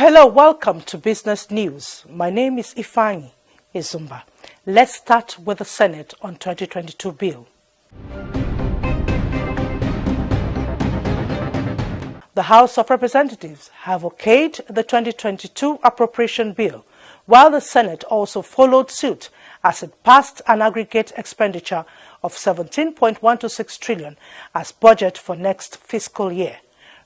Hello, welcome to Business News. My name is Ifeanyi, Ezumba. Let's start with the Senate on 2022 bill. The House of Representatives have okayed the 2022 appropriation bill, while the Senate also followed suit as it passed an aggregate expenditure of 17.126 trillion as budget for next fiscal year.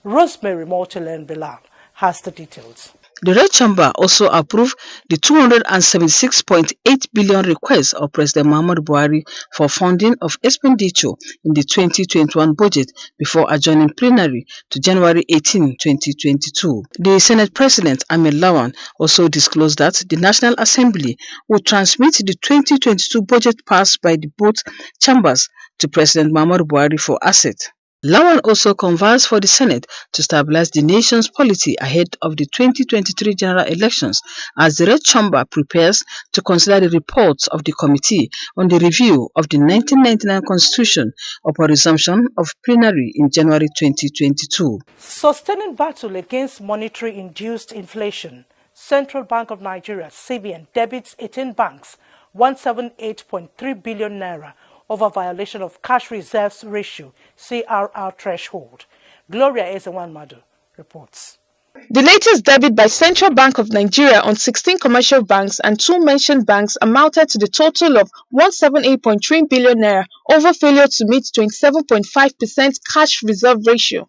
Rosemary Mortilen-Bilal has the details. The Red Chamber also approved the 276.8 billion request of President Muhammadu Buhari for funding of expenditure in the 2021 budget before adjourning plenary to January 18, 2022. The Senate President, Ahmed Lawan, also disclosed that the National Assembly will transmit the 2022 budget passed by the both chambers to President Muhammadu Buhari for asset. Lawan also conversed for the Senate to stabilize the nation's polity ahead of the 2023 general elections as the Red Chamber prepares to consider the reports of the committee on the review of the 1999 Constitution upon resumption of plenary in January 2022. Sustaining battle against monetary-induced inflation, Central Bank of Nigeria, CBN, debits 18 banks 178.3 billion naira over violation of cash reserves ratio (CRR) threshold. Gloria Ezumba reports. The latest debit by Central Bank of Nigeria on 16 commercial banks and 2 mentioned banks amounted to the total of 178.3 billion naira over failure to meet 27.5% cash reserve ratio.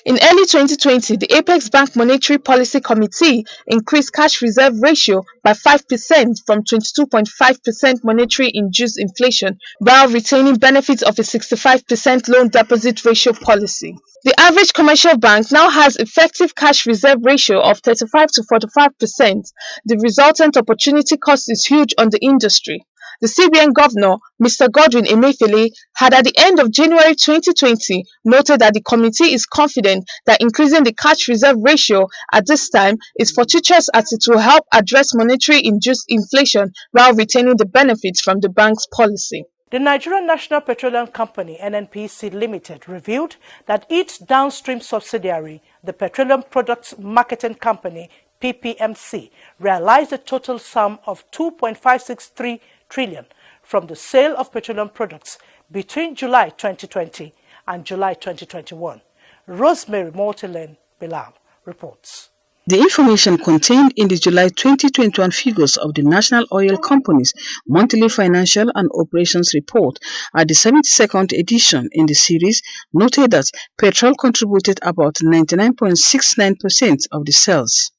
In early 2020, the Apex Bank Monetary Policy Committee increased cash reserve ratio by 5% from 22.5% monetary-induced inflation while retaining benefits of a 65% loan deposit ratio policy. The average commercial bank now has effective cash reserve ratio of 35 to 45%. The resultant opportunity cost is huge on the industry. The CBN governor, Mr. Godwin Emefiele, had at the end of January 2020 noted that the committee is confident that increasing the cash reserve ratio at this time is fortuitous as it will help address monetary-induced inflation while retaining the benefits from the bank's policy. The Nigerian National Petroleum Company, NNPC Limited, revealed that its downstream subsidiary, the Petroleum Products Marketing Company, PPMC, realized a total sum of 2.563 trillion from the sale of petroleum products between July 2020 and July 2021. Rosemary Mortilen-Bilal reports. The information contained in the July 2021 figures of the National Oil Company's monthly financial and operations report at the 72nd edition in the series noted that petrol contributed about 99.69% of the sales.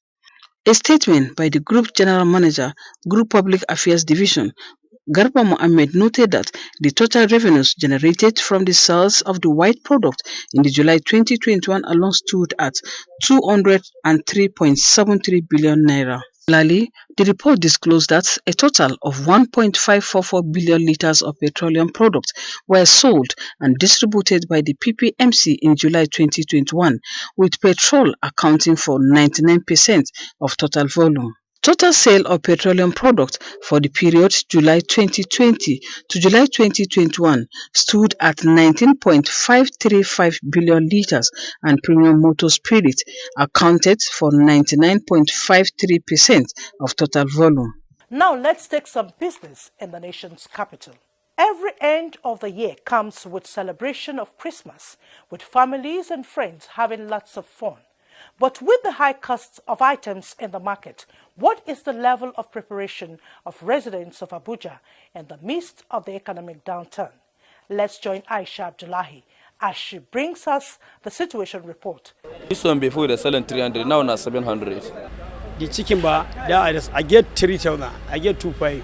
A statement by the Group General Manager, Group Public Affairs Division, Garba Mohammed, noted that the total revenues generated from the sales of the white product in the July 2021 alone stood at 203.73 billion naira. Similarly, the report disclosed that a total of 1.544 billion liters of petroleum products were sold and distributed by the PPMC in July 2021, with petrol accounting for 99% of total volume. Total sale of petroleum products for the period July 2020 to July 2021 stood at 19.535 billion liters, and premium motor spirit accounted for 99.53% of total volume. Now let's take some business in the nation's capital. Every end of the year comes with celebration of Christmas, with families and friends having lots of fun. But with the high costs of items in the market, what is the level of preparation of residents of Abuja in the midst of the economic downturn? Let's join Aisha Abdullahi as she brings us the situation report. This one before they're selling 300, now not 700. The chicken bar, I get 3,000, I get 2.5.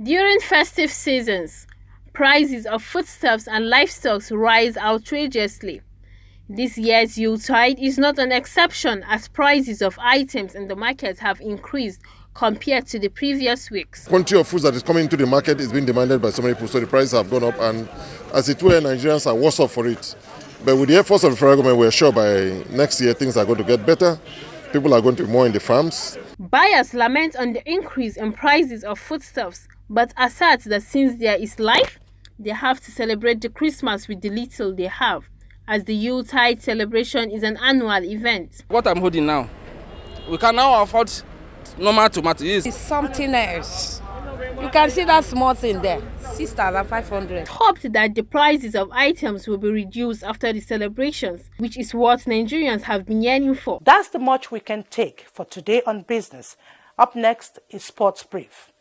During festive seasons, prices of foodstuffs and livestock rise outrageously. This year's Yuletide is not an exception, as prices of items in the market have increased compared to the previous weeks. Quantity of foods that is coming into the market is being demanded by so many people, so the prices have gone up, and as it were, Nigerians are worse off for it. But with the efforts of the federal government, we're sure by next year things are going to get better. People are going to be more in the farms. Buyers lament on the increase in prices of foodstuffs, but assert that since there is life, they have to celebrate the Christmas with the little they have, as the Yuletide celebration is an annual event. What I'm holding now, We can now afford normal tomatoes. It's something else. You can see that small thing there, 6,500. Hoped that the prices of items will be reduced after the celebrations, which is what Nigerians have been yearning for. That's the much we can take for today on Business. Up next is Sports Brief.